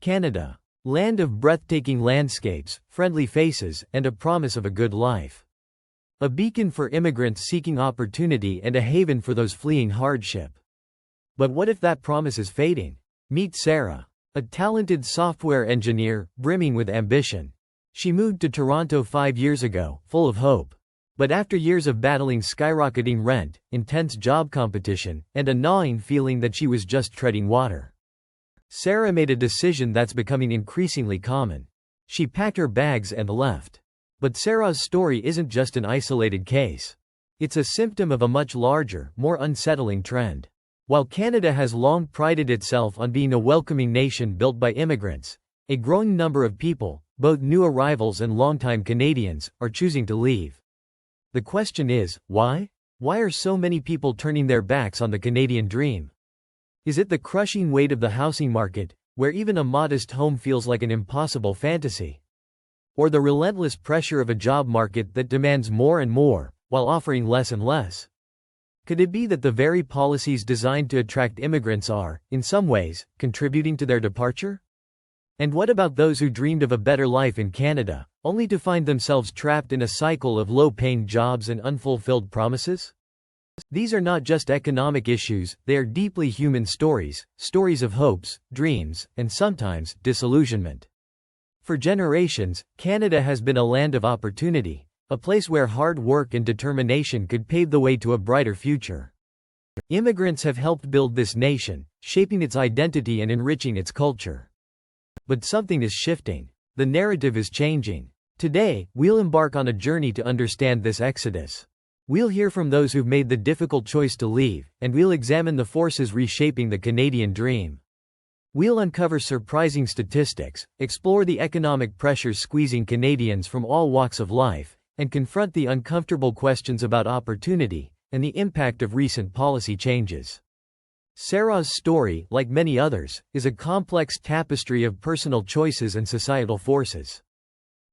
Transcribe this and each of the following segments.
Canada. Land of breathtaking landscapes, friendly faces, and a promise of a good life. A beacon for immigrants seeking opportunity and a haven for those fleeing hardship. But what if that promise is fading? Meet Sarah. A talented software engineer, brimming with ambition. She moved to Toronto 5 years ago, full of hope. But after years of battling skyrocketing rent, intense job competition, and a gnawing feeling that she was just treading water, Sarah made a decision that's becoming increasingly common. She packed her bags and left. But Sarah's story isn't just an isolated case. It's a symptom of a much larger, more unsettling trend. While Canada has long prided itself on being a welcoming nation built by immigrants, a growing number of people, both new arrivals and longtime Canadians, are choosing to leave. The question is, why? Why are so many people turning their backs on the Canadian dream? Is it the crushing weight of the housing market, where even a modest home feels like an impossible fantasy? Or the relentless pressure of a job market that demands more and more, while offering less and less? Could it be that the very policies designed to attract immigrants are, in some ways, contributing to their departure? And what about those who dreamed of a better life in Canada, only to find themselves trapped in a cycle of low-paying jobs and unfulfilled promises? These are not just economic issues, they are deeply human stories, stories of hopes, dreams, and sometimes, disillusionment. For generations, Canada has been a land of opportunity, a place where hard work and determination could pave the way to a brighter future. Immigrants have helped build this nation, shaping its identity and enriching its culture. But something is shifting. The narrative is changing. Today, we'll embark on a journey to understand this exodus. We'll hear from those who've made the difficult choice to leave, and we'll examine the forces reshaping the Canadian dream. We'll uncover surprising statistics, explore the economic pressures squeezing Canadians from all walks of life, and confront the uncomfortable questions about opportunity and the impact of recent policy changes. Sarah's story, like many others, is a complex tapestry of personal choices and societal forces.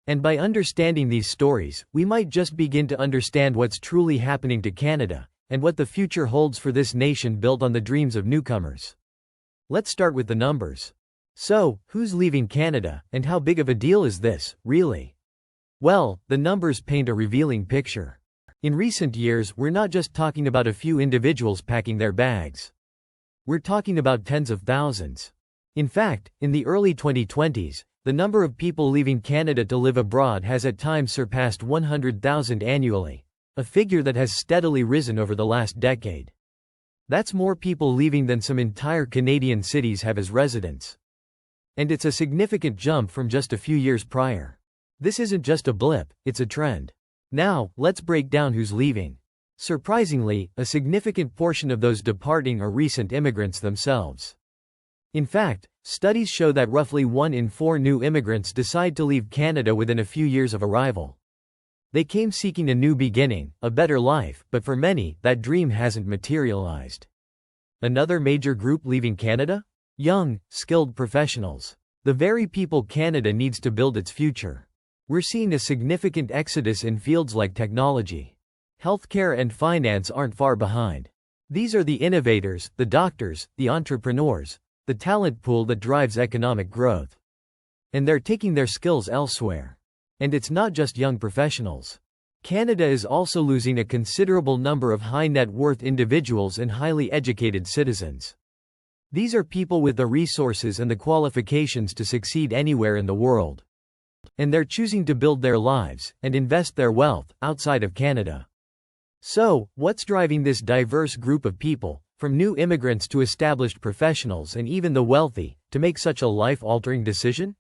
And by understanding these stories, we might just begin to understand what's truly happening to Canada, and what the future holds for this nation built on the dreams of newcomers. Let's start with the numbers. So, who's leaving Canada, and how big of a deal is this, really? Well, the numbers paint a revealing picture. In recent years, we're not just talking about a few individuals packing their bags. We're talking about tens of thousands. In fact, in the early 2020s, the number of people leaving Canada to live abroad has at times surpassed 100,000 annually, a figure that has steadily risen over the last decade. That's more people leaving than some entire Canadian cities have as residents. And it's a significant jump from just a few years prior. This isn't just a blip, it's a trend. Now, let's break down who's leaving. Surprisingly, a significant portion of those departing are recent immigrants themselves. In fact, studies show that roughly 1 in 4 new immigrants decide to leave Canada within a few years of arrival. They came seeking a new beginning, a better life, but for many, that dream hasn't materialized. Another major group leaving Canada? Young, skilled professionals. The very people Canada needs to build its future. We're seeing a significant exodus in fields like technology. Healthcare and finance aren't far behind. These are the innovators, the doctors, the entrepreneurs, the talent pool that drives economic growth. And they're taking their skills elsewhere. And it's not just young professionals. Canada is also losing a considerable number of high net worth individuals and highly educated citizens. These are people with the resources and the qualifications to succeed anywhere in the world. And they're choosing to build their lives and invest their wealth outside of Canada. So, what's driving this diverse group of people, from new immigrants to established professionals and even the wealthy, to make such a life-altering decision?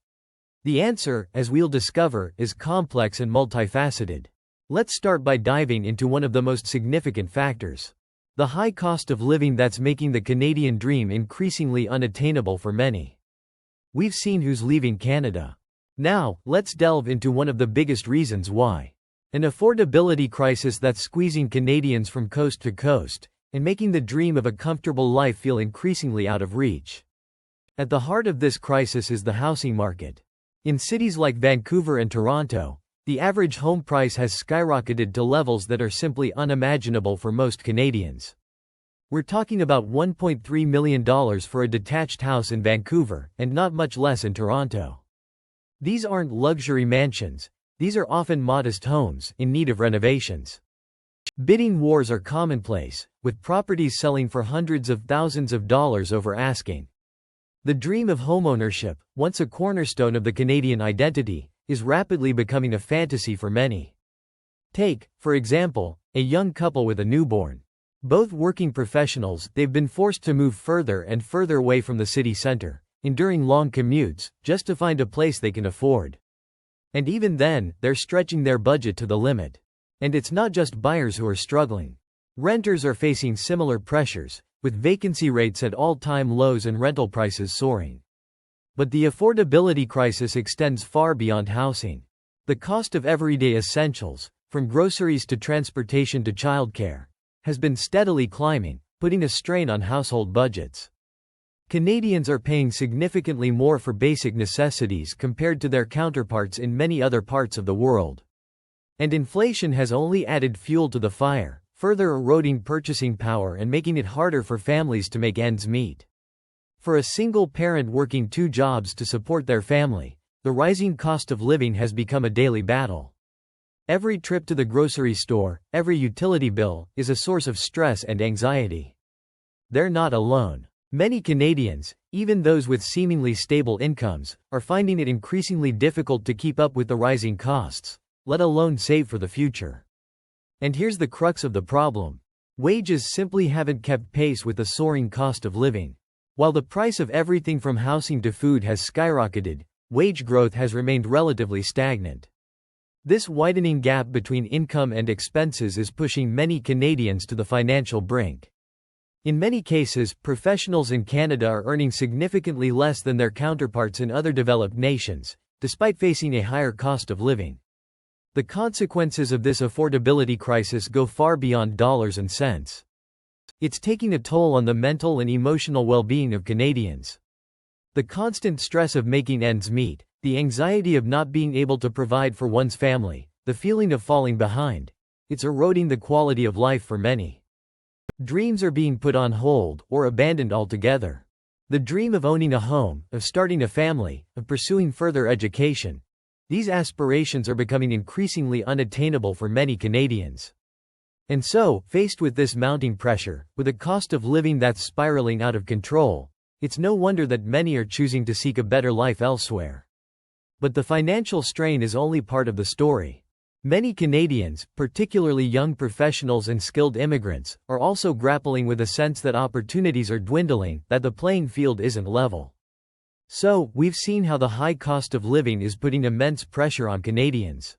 The answer, as we'll discover, is complex and multifaceted. Let's start by diving into one of the most significant factors: the high cost of living that's making the Canadian dream increasingly unattainable for many. We've seen who's leaving Canada. Now, let's delve into one of the biggest reasons why. An affordability crisis that's squeezing Canadians from coast to coast, and making the dream of a comfortable life feel increasingly out of reach. At the heart of this crisis is the housing market. In cities like Vancouver and Toronto, the average home price has skyrocketed to levels that are simply unimaginable for most Canadians. We're talking about $1.3 million for a detached house in Vancouver, and not much less in Toronto. These aren't luxury mansions, these are often modest homes, in need of renovations. Bidding wars are commonplace, with properties selling for hundreds of thousands of dollars over asking. The dream of homeownership, once a cornerstone of the Canadian identity, is rapidly becoming a fantasy for many. Take, for example, a young couple with a newborn. Both working professionals, they've been forced to move further and further away from the city center, enduring long commutes, just to find a place they can afford. And even then, they're stretching their budget to the limit. And it's not just buyers who are struggling. Renters are facing similar pressures, with vacancy rates at all-time lows and rental prices soaring. But the affordability crisis extends far beyond housing. The cost of everyday essentials, from groceries to transportation to childcare, has been steadily climbing, putting a strain on household budgets. Canadians are paying significantly more for basic necessities compared to their counterparts in many other parts of the world. And inflation has only added fuel to the fire, further eroding purchasing power and making it harder for families to make ends meet. For a single parent working 2 jobs to support their family, the rising cost of living has become a daily battle. Every trip to the grocery store, every utility bill, is a source of stress and anxiety. They're not alone. Many Canadians, even those with seemingly stable incomes, are finding it increasingly difficult to keep up with the rising costs, let alone save for the future. And here's the crux of the problem. Wages simply haven't kept pace with the soaring cost of living. While the price of everything from housing to food has skyrocketed, wage growth has remained relatively stagnant. This widening gap between income and expenses is pushing many Canadians to the financial brink. In many cases, professionals in Canada are earning significantly less than their counterparts in other developed nations, despite facing a higher cost of living. The consequences of this affordability crisis go far beyond dollars and cents. It's taking a toll on the mental and emotional well-being of Canadians. The constant stress of making ends meet, the anxiety of not being able to provide for one's family, the feeling of falling behind, it's eroding the quality of life for many. Dreams are being put on hold or abandoned altogether. The dream of owning a home, of starting a family, of pursuing further education, these aspirations are becoming increasingly unattainable for many Canadians. And so, faced with this mounting pressure, with a cost of living that's spiraling out of control, it's no wonder that many are choosing to seek a better life elsewhere. But the financial strain is only part of the story. Many Canadians, particularly young professionals and skilled immigrants, are also grappling with a sense that opportunities are dwindling, that the playing field isn't level. So, we've seen how the high cost of living is putting immense pressure on Canadians.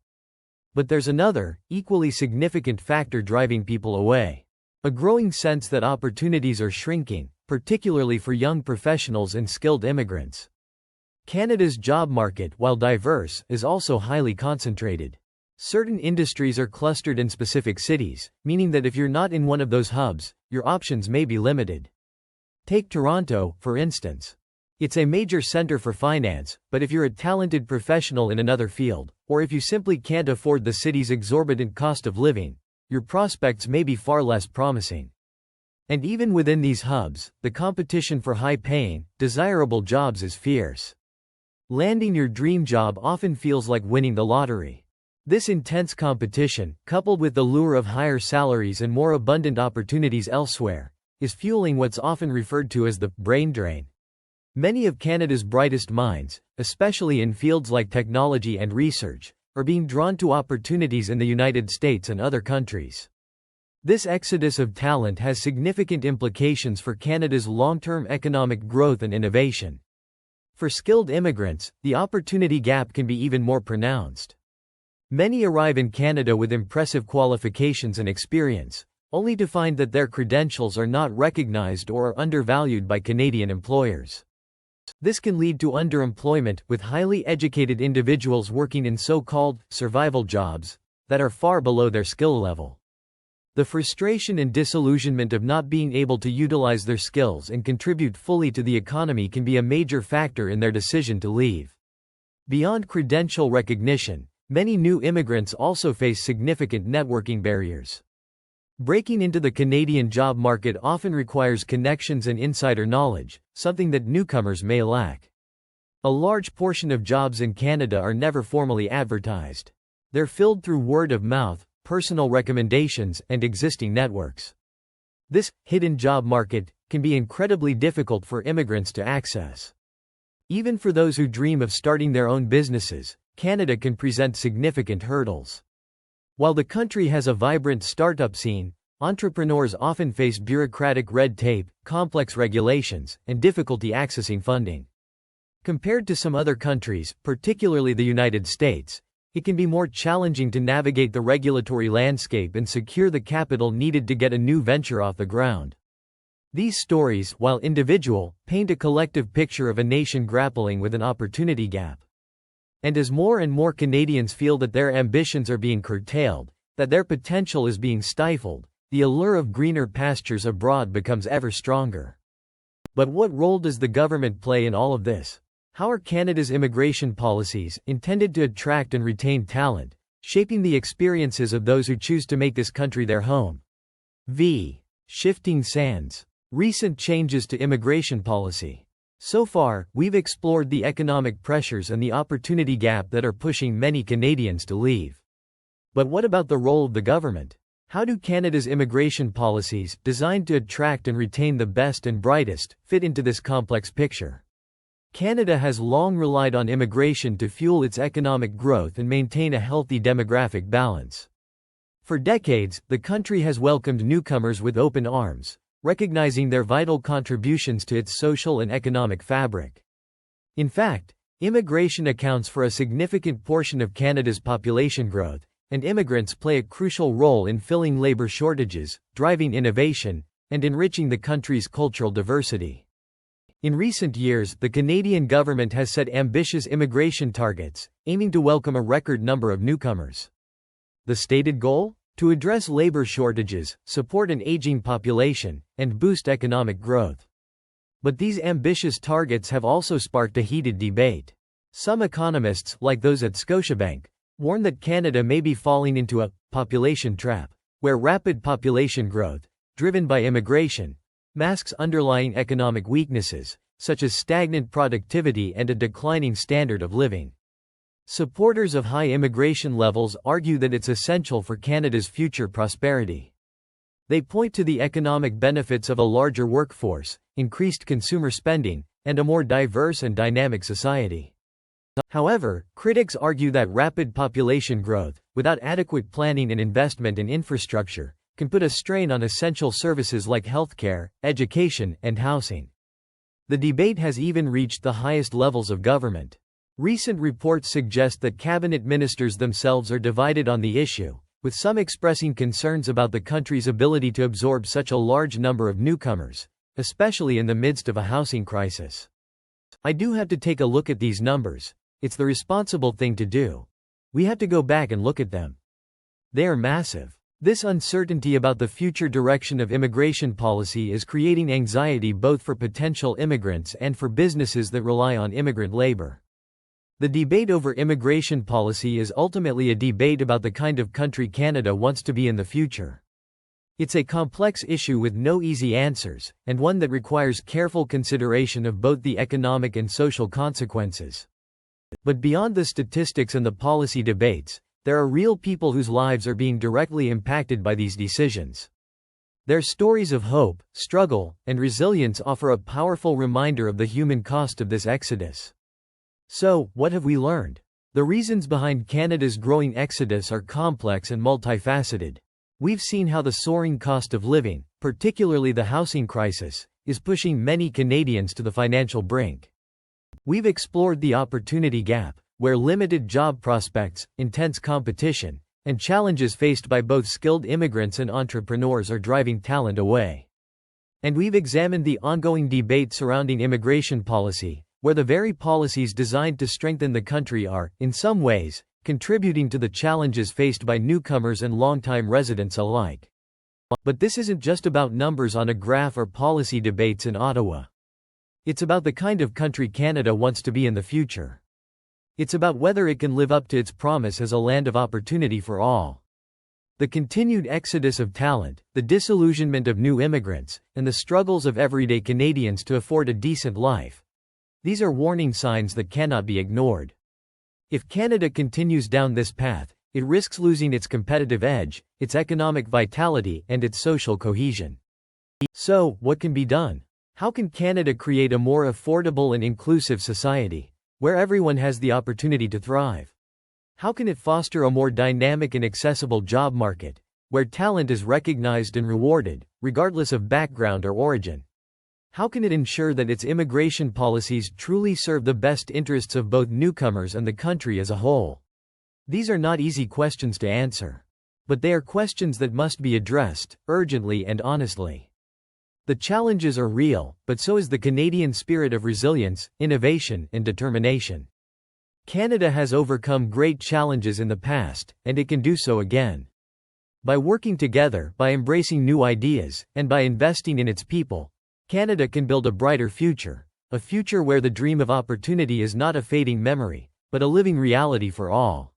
But there's another, equally significant factor driving people away. A growing sense that opportunities are shrinking, particularly for young professionals and skilled immigrants. Canada's job market, while diverse, is also highly concentrated. Certain industries are clustered in specific cities, meaning that if you're not in one of those hubs, your options may be limited. Take Toronto, for instance. It's a major center for finance, but if you're a talented professional in another field, or if you simply can't afford the city's exorbitant cost of living, your prospects may be far less promising. And even within these hubs, the competition for high-paying, desirable jobs is fierce. Landing your dream job often feels like winning the lottery. This intense competition, coupled with the lure of higher salaries and more abundant opportunities elsewhere, is fueling what's often referred to as the brain drain. Many of Canada's brightest minds, especially in fields like technology and research, are being drawn to opportunities in the United States and other countries. This exodus of talent has significant implications for Canada's long-term economic growth and innovation. For skilled immigrants, the opportunity gap can be even more pronounced. Many arrive in Canada with impressive qualifications and experience, only to find that their credentials are not recognized or are undervalued by Canadian employers. This can lead to underemployment, with highly educated individuals working in so-called survival jobs that are far below their skill level. The frustration and disillusionment of not being able to utilize their skills and contribute fully to the economy can be a major factor in their decision to leave. Beyond credential recognition, many new immigrants also face significant networking barriers. Breaking into the Canadian job market often requires connections and insider knowledge, something that newcomers may lack. A large portion of jobs in Canada are never formally advertised. They're filled through word of mouth, personal recommendations, and existing networks. This hidden job market can be incredibly difficult for immigrants to access. Even for those who dream of starting their own businesses, Canada can present significant hurdles. While the country has a vibrant startup scene, entrepreneurs often face bureaucratic red tape, complex regulations, and difficulty accessing funding. Compared to some other countries, particularly the United States, it can be more challenging to navigate the regulatory landscape and secure the capital needed to get a new venture off the ground. These stories, while individual, paint a collective picture of a nation grappling with an opportunity gap. And as more and more Canadians feel that their ambitions are being curtailed, that their potential is being stifled, the allure of greener pastures abroad becomes ever stronger. But what role does the government play in all of this? How are Canada's immigration policies, intended to attract and retain talent, shaping the experiences of those who choose to make this country their home? Shifting sands. Recent changes to immigration policy. So far, we've explored the economic pressures and the opportunity gap that are pushing many Canadians to leave. But what about the role of the government? How do Canada's immigration policies, designed to attract and retain the best and brightest, fit into this complex picture? Canada has long relied on immigration to fuel its economic growth and maintain a healthy demographic balance. For decades, the country has welcomed newcomers with open arms, recognizing their vital contributions to its social and economic fabric. In fact, immigration accounts for a significant portion of Canada's population growth, and immigrants play a crucial role in filling labor shortages, driving innovation, and enriching the country's cultural diversity. In recent years, the Canadian government has set ambitious immigration targets, aiming to welcome a record number of newcomers. The stated goal? To address labor shortages, support an aging population, and boost economic growth. But these ambitious targets have also sparked a heated debate. Some economists, like those at Scotiabank, warn that Canada may be falling into a population trap, where rapid population growth, driven by immigration, masks underlying economic weaknesses, such as stagnant productivity and a declining standard of living. Supporters of high immigration levels argue that it's essential for Canada's future prosperity. They point to the economic benefits of a larger workforce, increased consumer spending, and a more diverse and dynamic society. However, critics argue that rapid population growth, without adequate planning and investment in infrastructure, can put a strain on essential services like healthcare, education, and housing. The debate has even reached the highest levels of government. Recent reports suggest that cabinet ministers themselves are divided on the issue, with some expressing concerns about the country's ability to absorb such a large number of newcomers, especially in the midst of a housing crisis. I do have to take a look at these numbers. It's the responsible thing to do. We have to go back and look at them. They are massive. This uncertainty about the future direction of immigration policy is creating anxiety both for potential immigrants and for businesses that rely on immigrant labor. The debate over immigration policy is ultimately a debate about the kind of country Canada wants to be in the future. It's a complex issue with no easy answers, and one that requires careful consideration of both the economic and social consequences. But beyond the statistics and the policy debates, there are real people whose lives are being directly impacted by these decisions. Their stories of hope, struggle, and resilience offer a powerful reminder of the human cost of this exodus. So, what have we learned? The reasons behind Canada's growing exodus are complex and multifaceted. We've seen how the soaring cost of living, particularly the housing crisis, is pushing many Canadians to the financial brink. We've explored the opportunity gap, where limited job prospects, intense competition, and challenges faced by both skilled immigrants and entrepreneurs are driving talent away. And we've examined the ongoing debate surrounding immigration policy, where the very policies designed to strengthen the country are, in some ways, contributing to the challenges faced by newcomers and longtime residents alike. But this isn't just about numbers on a graph or policy debates in Ottawa. It's about the kind of country Canada wants to be in the future. It's about whether it can live up to its promise as a land of opportunity for all. The continued exodus of talent, the disillusionment of new immigrants, and the struggles of everyday Canadians to afford a decent life. These are warning signs that cannot be ignored. If Canada continues down this path, it risks losing its competitive edge, its economic vitality, and its social cohesion. So, what can be done? How can Canada create a more affordable and inclusive society, where everyone has the opportunity to thrive? How can it foster a more dynamic and accessible job market, where talent is recognized and rewarded, regardless of background or origin? How can it ensure that its immigration policies truly serve the best interests of both newcomers and the country as a whole? These are not easy questions to answer. But they are questions that must be addressed, urgently and honestly. The challenges are real, but so is the Canadian spirit of resilience, innovation, and determination. Canada has overcome great challenges in the past, and it can do so again. By working together, by embracing new ideas, and by investing in its people, Canada can build a brighter future, a future where the dream of opportunity is not a fading memory, but a living reality for all.